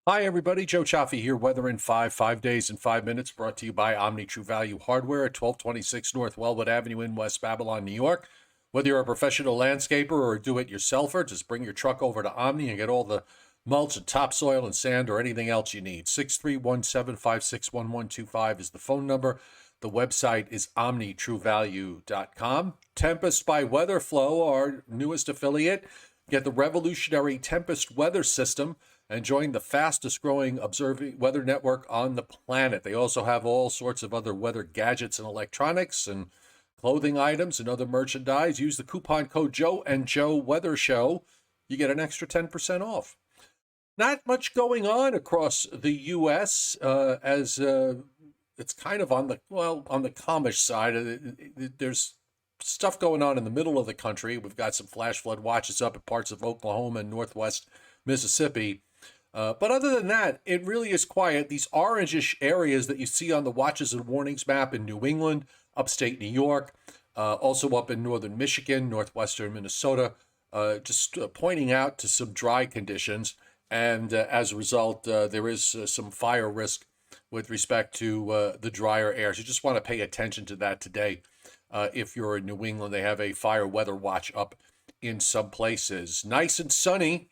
Hi, everybody. Joe Cioffi here. Weather in 5 days in 5 minutes, brought to you by Omni True Value Hardware at 1226 North Wellwood Avenue in West Babylon, New York. Whether you're a professional landscaper or a do-it-yourselfer, just bring your truck over to Omni and get all the mulch and topsoil and sand or anything else you need. 631-756-1125 is the phone number. The website is omnitruevalue.com. Tempest by Weatherflow, our newest affiliate. Get the revolutionary Tempest weather system and join the fastest growing observing weather network on the planet. They also have all sorts of other weather gadgets and electronics and clothing items and other merchandise. Use the coupon code Joe and Joe Weather Show. You get an extra 10% off. Not much going on across the U.S. As it's kind of on the calmish side. There's stuff going on in the middle of the country. We've got some flash flood watches up in parts of Oklahoma and northwest Mississippi. But other than that, it really is quiet. These orangish areas that you see on the watches and warnings map in New England, upstate New York, also up in northern Michigan, northwestern Minnesota, just pointing out to some dry conditions. And as a result, there is some fire risk with respect to the drier air. So you just want to pay attention to that today. If you're in New England, they have a fire weather watch up in some places. Nice and sunny.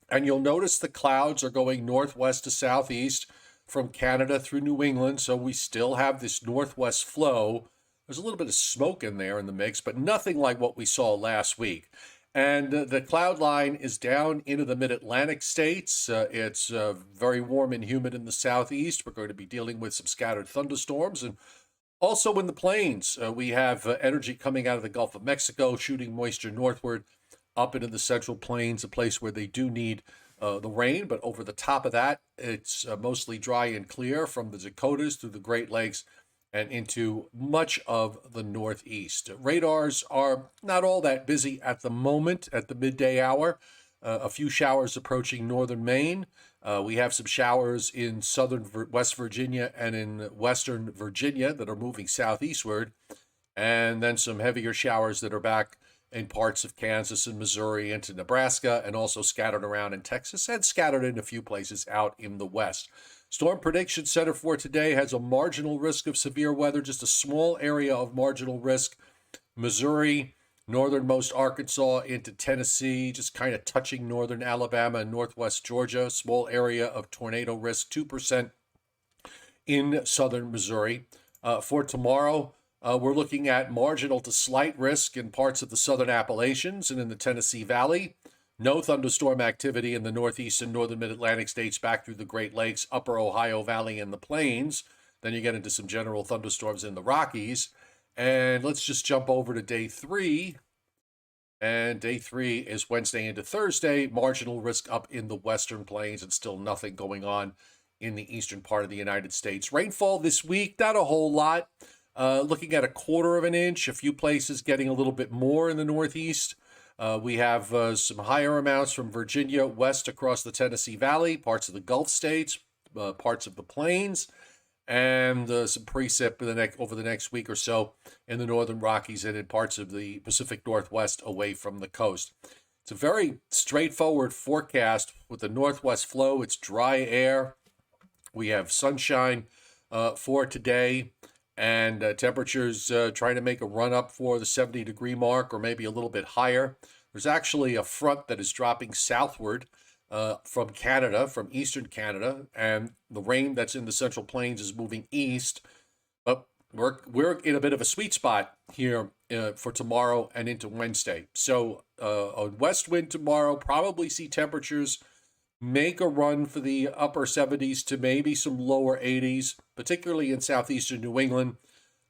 And you'll notice the clouds are going northwest to southeast from Canada through New England. So we still have this northwest flow. There's a little bit of smoke in there in the mix, but nothing like what we saw last week. And the cloud line is down into the mid-Atlantic states. It's very warm and humid in the southeast. We're going to be dealing with some scattered thunderstorms. And also in the plains, we have energy coming out of the Gulf of Mexico, shooting moisture northward up into the central plains, a place where they do need the rain. But over the top of that, it's mostly dry and clear from the Dakotas through the Great Lakes and into much of the Northeast. Radars are not all that busy at the moment at the midday hour. A few showers approaching northern Maine. We have some showers in southern West Virginia and in western Virginia that are moving southeastward. And then some heavier showers that are back in parts of Kansas and Missouri into Nebraska, and also scattered around in Texas and scattered in a few places out in the west. Storm Prediction Center for today has a marginal risk of severe weather, just a small area of marginal risk. Missouri, northernmost Arkansas into Tennessee, just kind of touching northern Alabama and northwest Georgia. Small area of tornado risk, 2% in southern Missouri. For tomorrow, we're looking at marginal to slight risk in parts of the southern Appalachians and in the Tennessee Valley. No thunderstorm activity in the northeast and northern mid-Atlantic states back through the Great Lakes, upper Ohio Valley, and the plains. Then you get into some general thunderstorms in the Rockies. And let's just jump over to day 3. And day 3 is Wednesday into Thursday. Marginal risk up in the western plains and still nothing going on in the eastern part of the United States. Rainfall this week, not a whole lot. Looking at 1/4 of an inch, a few places getting a little bit more in the Northeast. We have some higher amounts from Virginia west across the Tennessee Valley, parts of the Gulf states, parts of the plains, and some precip over the next week or so in the northern Rockies and in parts of the Pacific Northwest away from the coast. It's a very straightforward forecast with the northwest flow. It's dry air. We have sunshine for today. And temperatures trying to make a run up for the 70-degree mark or maybe a little bit higher. There's actually a front that is dropping southward from Canada, from eastern Canada, and the rain that's in the Central Plains is moving east. But we're in a bit of a sweet spot here for tomorrow and into Wednesday. So a west wind tomorrow, probably see temperatures make a run for the upper 70s to maybe some lower 80s, particularly in southeastern New England.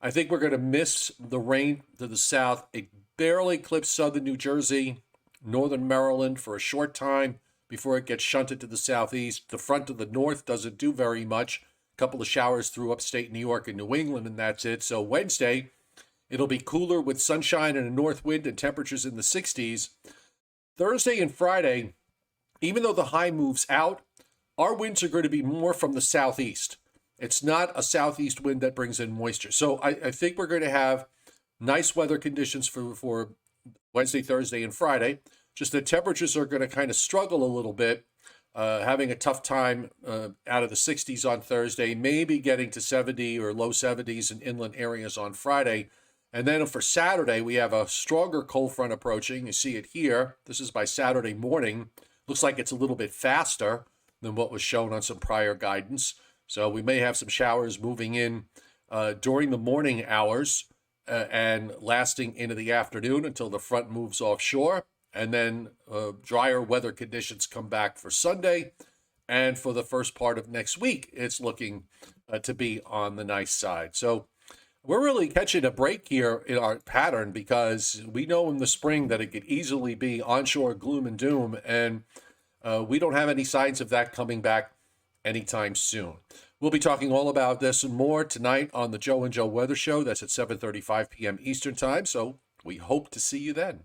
I think we're going to miss the rain to the south. It barely clips southern New Jersey, northern Maryland for a short time before it gets shunted to the southeast. The front of the north doesn't do very much. A couple of showers through upstate New York and New England, and that's it. So Wednesday, it'll be cooler with sunshine and a north wind and temperatures in the 60s. Thursday and Friday, even though the high moves out, our winds are going to be more from the southeast. It's not a southeast wind that brings in moisture. So I think we're going to have nice weather conditions for Wednesday, Thursday, and Friday. Just the temperatures are going to kind of struggle a little bit having a tough time out of the 60s on Thursday, maybe getting to 70 or low 70s in inland areas on Friday. And then for Saturday, we have a stronger cold front approaching. You see it here. This is by Saturday morning. Looks like it's a little bit faster than what was shown on some prior guidance. So we may have some showers moving in during the morning hours and lasting into the afternoon until the front moves offshore. And then drier weather conditions come back for Sunday. And for the first part of next week, it's looking to be on the nice side. So we're really catching a break here in our pattern because we know in the spring that it could easily be onshore gloom and doom. And we don't have any signs of that coming back anytime soon. We'll be talking all about this and more tonight on the Joe and Joe Weather Show. That's at 7:35 p.m. Eastern Time. So we hope to see you then.